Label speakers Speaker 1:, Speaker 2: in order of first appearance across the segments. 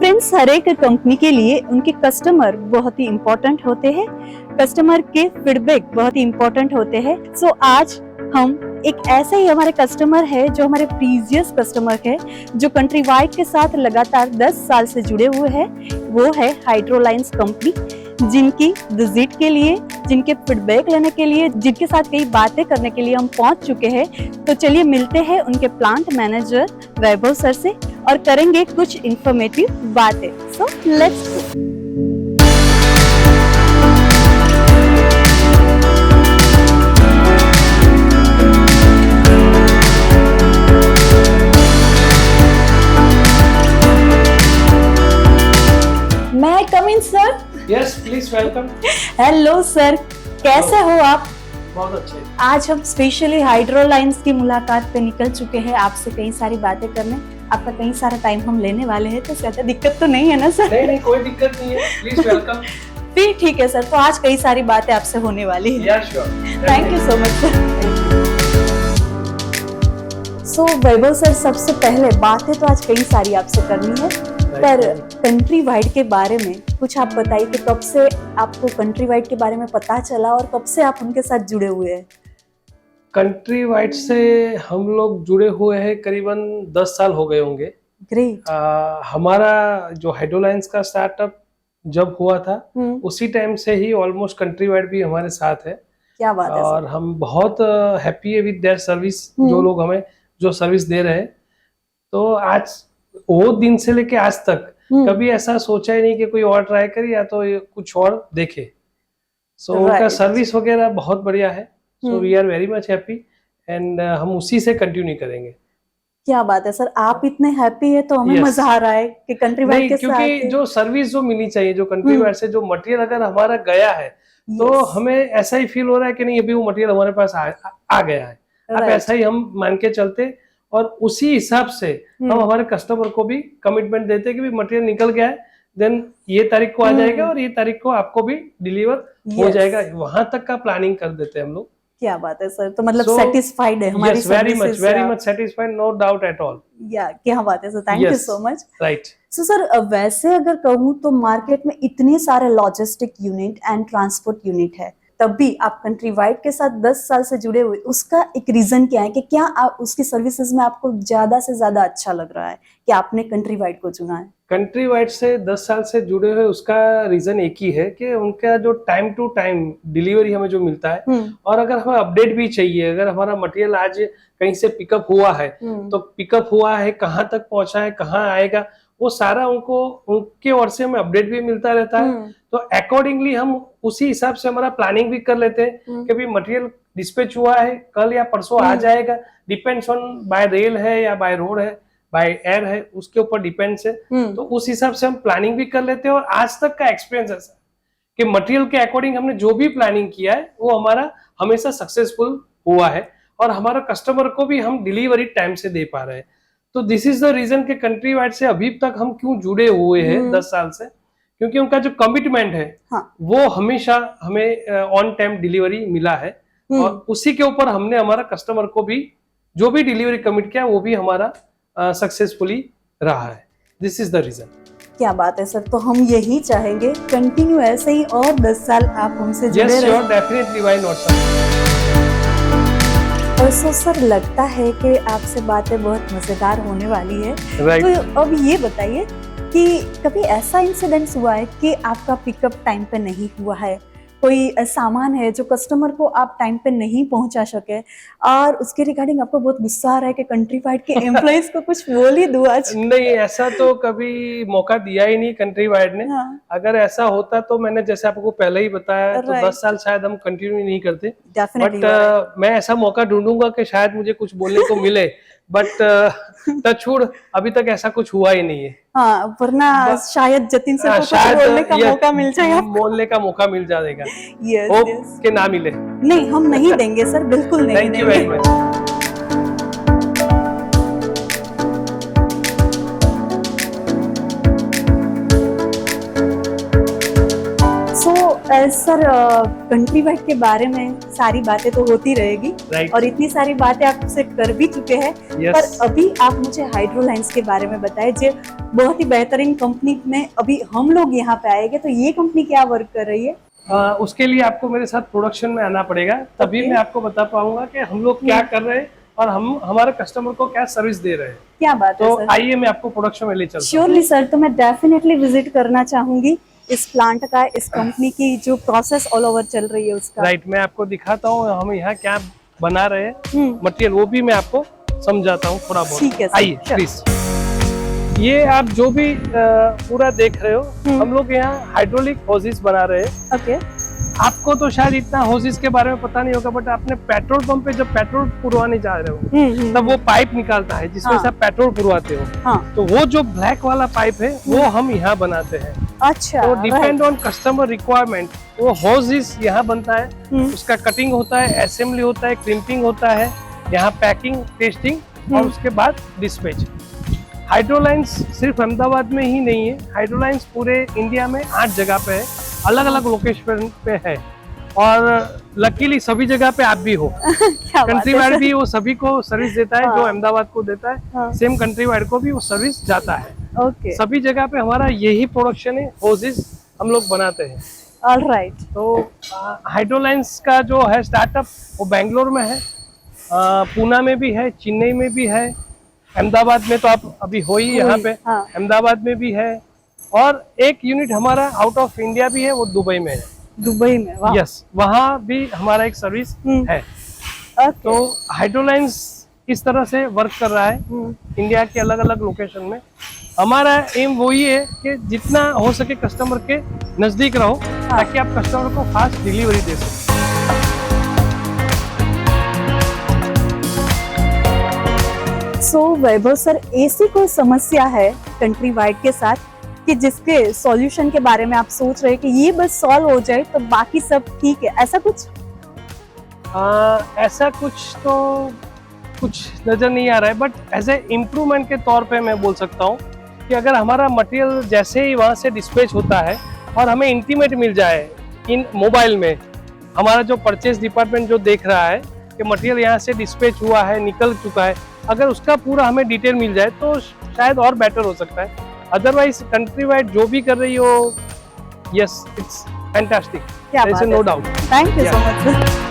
Speaker 1: Friends, हर एक company के लिए उनके कस्टमर बहुत ही इम्पोर्टेंट होते हैं। कस्टमर के फीडबैक बहुत ही इम्पोर्टेंट होते हैं। सो आज हम एक ऐसे ही हमारे कस्टमर है जो हमारे प्रीवियस कस्टमर है, जो कंट्री वाइड के साथ लगातार 10 साल से जुड़े हुए हैं। वो है हाइड्रोलाइंस कंपनी, जिनकी विजिट के लिए, जिनके फीडबैक लेने के लिए, जिनके साथ कई बातें करने के लिए हम पहुंच चुके हैं। तो चलिए मिलते हैं उनके प्लांट मैनेजर वैभव सर से और करेंगे कुछ इंफॉर्मेटिव बातें। So let's go. May I come in sir?
Speaker 2: Yes please welcome.
Speaker 1: Hello sir, कैसे हो आप?
Speaker 2: बहुत अच्छे।
Speaker 1: आज हम स्पेशली हाइड्रोलाइंस की मुलाकात पे निकल चुके हैं आपसे कई सारी बातें करने। आपका कई सारा टाइम हम लेने वाले हैं, तो ज्यादा दिक्कत तो नहीं है ना सर?
Speaker 2: नहीं कोई दिक्कत नहीं है, प्लीज वेलकम।
Speaker 1: फिर ठीक है सर, तो आज कई सारी बातें आपसे होने वाली है।
Speaker 2: या sure.
Speaker 1: Thank you so much sir. So Vaibhav sir, सबसे पहले बातें तो आज कई सारी आपसे करनी है, पर कंट्री वाइड के बारे में कुछ आप बताइए कि कब से आपको कंट्री वाइड के बारे में पता चला और कब से आप उनके साथ जुड़े हुए हैं?
Speaker 2: कंट्री वाइड से हम लोग जुड़े हुए हैं करीबन 10 साल हो गए होंगे।
Speaker 1: ग्रेट।
Speaker 2: हमारा जो हाइड्रोलाइंस का स्टार्टअप जब हुआ था उसी टाइम से ही ऑलमोस्ट कंट्री वाइड भी हमारे साथ है।
Speaker 1: क्या बात है
Speaker 2: और हम बहुत हैप्पी है विद देयर सर्विस, जो लोग हमें जो सर्विस दे रहे हैं। तो आज वो दिन से लेके आज तक कभी ऐसा सोचा ही नहीं कि कोई और ट्राई करे या तो कुछ और देखे। सो उनका सर्विस वगैरह बहुत बढ़िया है। So we are very much happy and हम उसी से कंटिन्यू करेंगे।
Speaker 1: क्या बात है सर, आप इतने हैप्पी है तो हमें मजा आ रहा है कि कंट्री वाइड के साथ।
Speaker 2: क्योंकि जो सर्विस जो मिलनी चाहिए, जो कंट्री वाइड से जो मटेरियल अगर हमारा गया है तो हमें ऐसा ही फील हो रहा है कि नहीं अभी वो मटेरियल हमारे पास आ गया है। अब ऐसा ही हम मान के चलते और उसी हिसाब से हम हमारे कस्टमर को भी कमिटमेंट देते हैं कि मटेरियल निकल गया है, देन ये तारीख को आ जाएगा और ये तारीख को आपको भी डिलीवर हो जाएगा। वहां तक का प्लानिंग कर देते हैं हम लोग।
Speaker 1: क्या बात है सर, तो मतलब सेटिस्फाइड है हमारी
Speaker 2: सर्विस से? Very much satisfied, no doubt at all.
Speaker 1: या क्या बात है sir, thank you so much.
Speaker 2: Right.
Speaker 1: So sir, वैसे अगर कहूँ तो मार्केट में इतने सारे logistic unit and transport unit है, तब भी आप कंट्री वाइड के साथ 10 साल से जुड़े हुए, उसका एक रीजन क्या है कि क्या आप उसकी सर्विसेज में आपको ज्यादा से ज्यादा अच्छा लग रहा है कि आपने कंट्री वाइड को चुना है?
Speaker 2: कंट्री वाइड से 10 साल से जुड़े हुए उसका रीजन एक ही है कि उनका जो टाइम टू टाइम डिलीवरी हमें जो मिलता है, और अगर हमें अपडेट भी चाहिए, अगर हमारा मटेरियल आज कहीं से पिकअप हुआ है तो पिकअप हुआ है, कहाँ तक पहुंचा है, कहाँ आएगा, वो सारा उनको उनके ओर से हमें अपडेट भी मिलता रहता है। तो अकॉर्डिंगली हम उसी हिसाब से हमारा प्लानिंग भी कर लेते हैं कि भाई मटेरियल डिस्पैच हुआ है, कल या परसों आ जाएगा। डिपेंड्स ऑन बाय रेल है या बाय रोड है, बाय एयर है, उसके ऊपर डिपेंड्स है। तो उस हिसाब से हम प्लानिंग भी कर लेते हैं। और आज तक का एक्सपीरियंस ऐसा कि मटेरियल के अकॉर्डिंग हमने जो भी प्लानिंग किया है वो हमारा हमेशा सक्सेसफुल हुआ है और हमारा कस्टमर को भी हम डिलीवरी टाइम से दे पा रहे हैं। तो दिस इज द रीजन कि कंट्री वाइड से अभी तक हम क्यों जुड़े हुए हैं 10 साल से, क्योंकि उनका जो कमिटमेंट है वो हमेशा हमें ऑन टाइम डिलीवरी मिला है। और उसी के ऊपर हमने हमारा कस्टमर को भी जो भी डिलीवरी कमिट किया वो भी हमारा सक्सेसफुली रहा है। This is the reason.
Speaker 1: क्या बात है सर, तो हम यही चाहेंगे कंटिन्यू ऐसे ही और 10 साल आप हमसे जुड़े रहे।
Speaker 2: Sure, definitely, why not sir.
Speaker 1: तो सर लगता है कि आपसे बातें बहुत मजेदार होने वाली है। तो अब ये बताइए कि कभी ऐसा इंसिडेंट हुआ है कि आपका पिकअप टाइम पे नहीं हुआ है, कोई सामान है जो कस्टमर को आप टाइम पे नहीं पहुंचा सके और उसके रिगार्डिंग आपको बहुत गुस्सा आ रहा है कि कंट्री वाइड के एम्प्लॉइज को कुछ बोल ही दूं आज? नहीं,
Speaker 2: ऐसा तो कभी मौका दिया ही नहीं कंट्री वाइड ने। अगर ऐसा होता तो मैंने जैसे आपको पहले ही बताया तो 10 साल शायद हम कंटिन्यू नहीं करते। बट मैं ऐसा मौका ढूंढूंगा कि शायद मुझे कुछ बोलने को मिले, बट टचवुड अभी तक ऐसा कुछ हुआ ही नहीं है।
Speaker 1: हाँ, वरना शायद जतिन से कुछ बोलने का मौका मिल जाएगा,
Speaker 2: बोलने का मौका मिल जाएगा।
Speaker 1: यस,
Speaker 2: कि ना मिले।
Speaker 1: नहीं, हम नहीं देंगे सर, बिल्कुल नहीं देंगे।
Speaker 2: Thank you very much.
Speaker 1: Sir country wide के बारे में सारी बातें तो होती रहेगी
Speaker 2: Right.
Speaker 1: और इतनी सारी बातें आपसे कर भी चुके हैं।
Speaker 2: Yes.
Speaker 1: पर अभी आप मुझे हाइड्रोलाइंस के बारे में बताएं, जो बहुत ही बेहतरीन कंपनी में अभी हम लोग यहाँ पे आएंगे, तो ये कंपनी क्या वर्क कर रही है?
Speaker 2: उसके लिए आपको मेरे साथ प्रोडक्शन में आना पड़ेगा, तभी
Speaker 1: Okay.
Speaker 2: मैं आपको बता पाऊंगा कि हम लोग क्या कर रहे हैं और हम हमारे कस्टमर को क्या सर्विस दे रहे हैं।
Speaker 1: क्या बात है
Speaker 2: तो
Speaker 1: सर?
Speaker 2: आइए मैं आपको प्रोडक्शन में ले चलता हूँ।
Speaker 1: श्योरली सर, तो मैं डेफिनेटली विजिट करना चाहूंगी इस प्लांट का, इस कंपनी की जो प्रोसेस ऑल ओवर चल रही है उसका।
Speaker 2: राइट, मैं आपको दिखाता हूँ हम यहाँ क्या बना रहे हैं
Speaker 1: हम्म।
Speaker 2: मटेरियल, वो भी मैं आपको समझाता हूँ थोड़ा
Speaker 1: ठीक है
Speaker 2: बहुत।
Speaker 1: सर,
Speaker 2: आइए
Speaker 1: sure.
Speaker 2: प्लीज। ये आप जो भी पूरा देख रहे हो, हम लोग यहाँ हाइड्रोलिक होसिस बना रहे हैं।
Speaker 1: ओके।
Speaker 2: आपको तो शायद इतना होसिस के बारे में पता नहीं होगा, बट आपने पेट्रोल पंप पे जब पेट्रोल पुरवाने जा रहे हो तब वो पाइप निकालता है जिसमें
Speaker 1: हाँ.
Speaker 2: से आप पेट्रोल पुरवाते हो।
Speaker 1: हाँ।
Speaker 2: तो वो जो ब्लैक वाला पाइप है वो हम यहाँ बनाते हैं।
Speaker 1: अच्छा।
Speaker 2: तो डिपेंड ऑन कस्टमर रिक्वायरमेंट वो होसिस यहाँ बनता है, उसका कटिंग होता है, असेंबली होता है, क्रिम्पिंग होता है, यहाँ पैकिंग, टेस्टिंग और उसके बाद डिस्पैच। हाइड्रोलाइंस सिर्फ अहमदाबाद में ही नहीं है, हाइड्रोलाइंस पूरे इंडिया में 8 जगह पे है, अलग अलग लोकेशन पे है और लकीली सभी जगह पे आप भी हो। कंट्री वाइड भी वो सभी को सर्विस देता है।
Speaker 1: हाँ।
Speaker 2: जो अहमदाबाद को देता है
Speaker 1: हाँ।
Speaker 2: सेम कंट्री वाइड को भी वो सर्विस जाता है।
Speaker 1: ओके।
Speaker 2: सभी जगह पे हमारा यही प्रोडक्शन है, होसिस हम लोग बनाते हैं।
Speaker 1: ऑलराइट।
Speaker 2: तो हाइड्रोलाइंस का जो है स्टार्टअप वो बेंगलोर में है, पूना में भी है, चेन्नई में भी है, अहमदाबाद में तो आप अभी हो ही यहाँ पे।
Speaker 1: हाँ।
Speaker 2: अहमदाबाद में भी है और एक यूनिट हमारा आउट ऑफ इंडिया भी है, वो दुबई में है।
Speaker 1: दुबई में? वाह।
Speaker 2: यस, वहाँ भी हमारा एक सर्विस है।
Speaker 1: ओके।
Speaker 2: तो हाइड्रोलाइंस इस तरह से वर्क कर रहा है इंडिया के अलग अलग लोकेशन में। हमारा एम वही है कि जितना हो सके कस्टमर के नजदीक रहो, ताकि आप कस्टमर को फास्ट डिलीवरी दे सको।
Speaker 1: सो वैभव सर, ऐसी कोई समस्या है कंट्री वाइड के साथ कि जिसके सॉल्यूशन के बारे में आप सोच रहे हैं कि ये बस सॉल्व हो जाए तो बाकी सब ठीक है, ऐसा कुछ?
Speaker 2: ऐसा कुछ नजर नहीं आ रहा है, बट एज ए इम्प्रूवमेंट के तौर पे मैं बोल सकता हूँ कि अगर हमारा मटेरियल जैसे ही वहाँ से डिस्पैच होता है और हमें इंटीमेट मिल जाए इन मोबाइल में, हमारा जो परचेज डिपार्टमेंट जो देख रहा है कि मटेरियल यहाँ से डिस्पैच हुआ है, निकल चुका है, अगर उसका पूरा हमें डिटेल मिल जाए तो शायद और बेटर हो सकता है। अदरवाइज कंट्री वाइड जो भी कर रही हो, यस इट्स फैंटास्टिक,
Speaker 1: क्या बात है,
Speaker 2: no doubt.
Speaker 1: Thank you so much sir.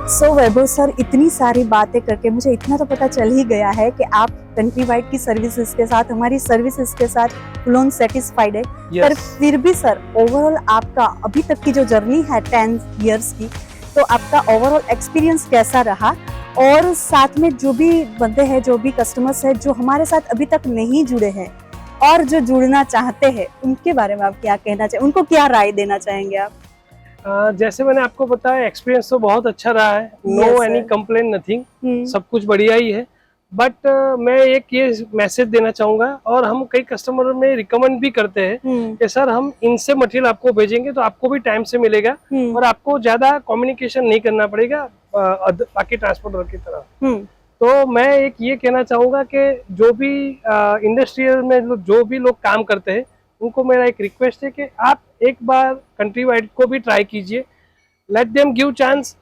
Speaker 1: So Vaibhav sir, इतनी सारी बातें करके मुझे इतना तो पता चल ही गया है कि आप कंट्री वाइड की सर्विसेज के साथ, हमारी सर्विसेज के साथ फुल ऑन सेटिस्फाइड है। पर फिर भी सर, ओवरऑल आपका अभी तक की जो जर्नी है 10 इयर्स की, तो आपका ओवरऑल एक्सपीरियंस कैसा रहा? और साथ में जो भी बंदे हैं, जो भी कस्टमर्स हैं जो हमारे साथ अभी तक नहीं जुड़े हैं और जो जुड़ना चाहते हैं, उनके बारे में आप क्या कहना चाहेंगे, उनको क्या राय देना चाहेंगे आप?
Speaker 2: जैसे मैंने आपको बताया, एक्सपीरियंस तो बहुत अच्छा रहा है, नो एनी कंप्लेन, नथिंग, सब कुछ बढ़िया ही है। बट मैं एक ये मैसेज देना चाहूंगा, और हम कई कस्टमर में रिकमेंड भी करते हैं कि सर हम इनसे मटेरियल आपको भेजेंगे तो आपको भी टाइम से मिलेगा और आपको ज्यादा कम्युनिकेशन नहीं करना पड़ेगा बाकी ट्रांसपोर्टर की तरह। तो मैं एक ये कहना चाहूंगा कि जो भी इंडस्ट्रियल में जो भी लोग काम करते हैं, उनको मेरा एक रिक्वेस्ट है कि आप एक बार कंट्री वाइड को भी ट्राई कीजिए, लेट देम गिव चांस,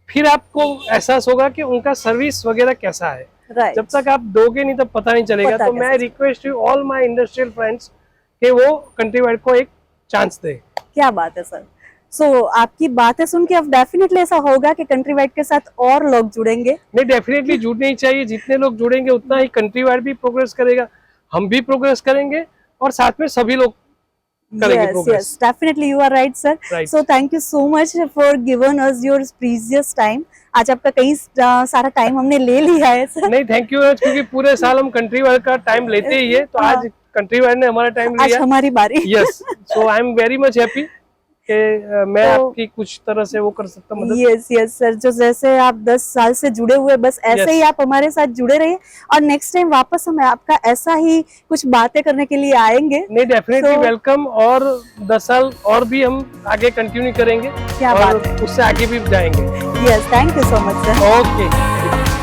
Speaker 2: फिर आपको एहसास होगा कि उनका सर्विस वगैरह कैसा है। जब तक आप दोगे नहीं तब पता नहीं चलेगा। तो मैं request you all my industrial friends कि वो कंट्री वाइड को एक चांस दे।
Speaker 1: क्या बात है सर। सो आपकी बातें सुन के अब डेफिनेटली ऐसा होगा कि कंट्री वाइड के साथ और लोग जुड़ेंगे।
Speaker 2: नहीं, डेफिनेटली जुड़ने ही चाहिए, जितने लोग जुड़ेंगे उतना ही कंट्री वाइड भी प्रोग्रेस करेगा, हम भी प्रोग्रेस करेंगे और साथ में सभी लोग करेंगे progress.
Speaker 1: Yes, definitely you are right, sir.
Speaker 2: Right.
Speaker 1: So thank you so much for giving us your precious time. आज आपका कई सारा टाइम हमने ले लिया है सर।
Speaker 2: नहीं, थैंक यू, क्योंकि पूरे साल हम कंट्री वाइड का टाइम लेते ही है, तो आज कंट्री वाइड ने हमारा टाइम लिया,
Speaker 1: आज हमारी बारी।
Speaker 2: Yes, so I am very much happy कि मैं आपकी कुछ तरह से वो कर सकता हूं मदद।
Speaker 1: यस यस सर, जो जैसे आप 10 साल से जुड़े हुए, बस ऐसे ही आप हमारे साथ जुड़े रहिए और नेक्स्ट टाइम वापस हम आपका ऐसा ही कुछ बातें करने के लिए आएंगे।
Speaker 2: नहीं, डेफिनेटली वेलकम, और 10 साल और भी हम आगे कंटिन्यू करेंगे।
Speaker 1: क्या बात है,
Speaker 2: उससे आगे भी जाएंगे।
Speaker 1: Yes, thank you so much sir.
Speaker 2: Okay.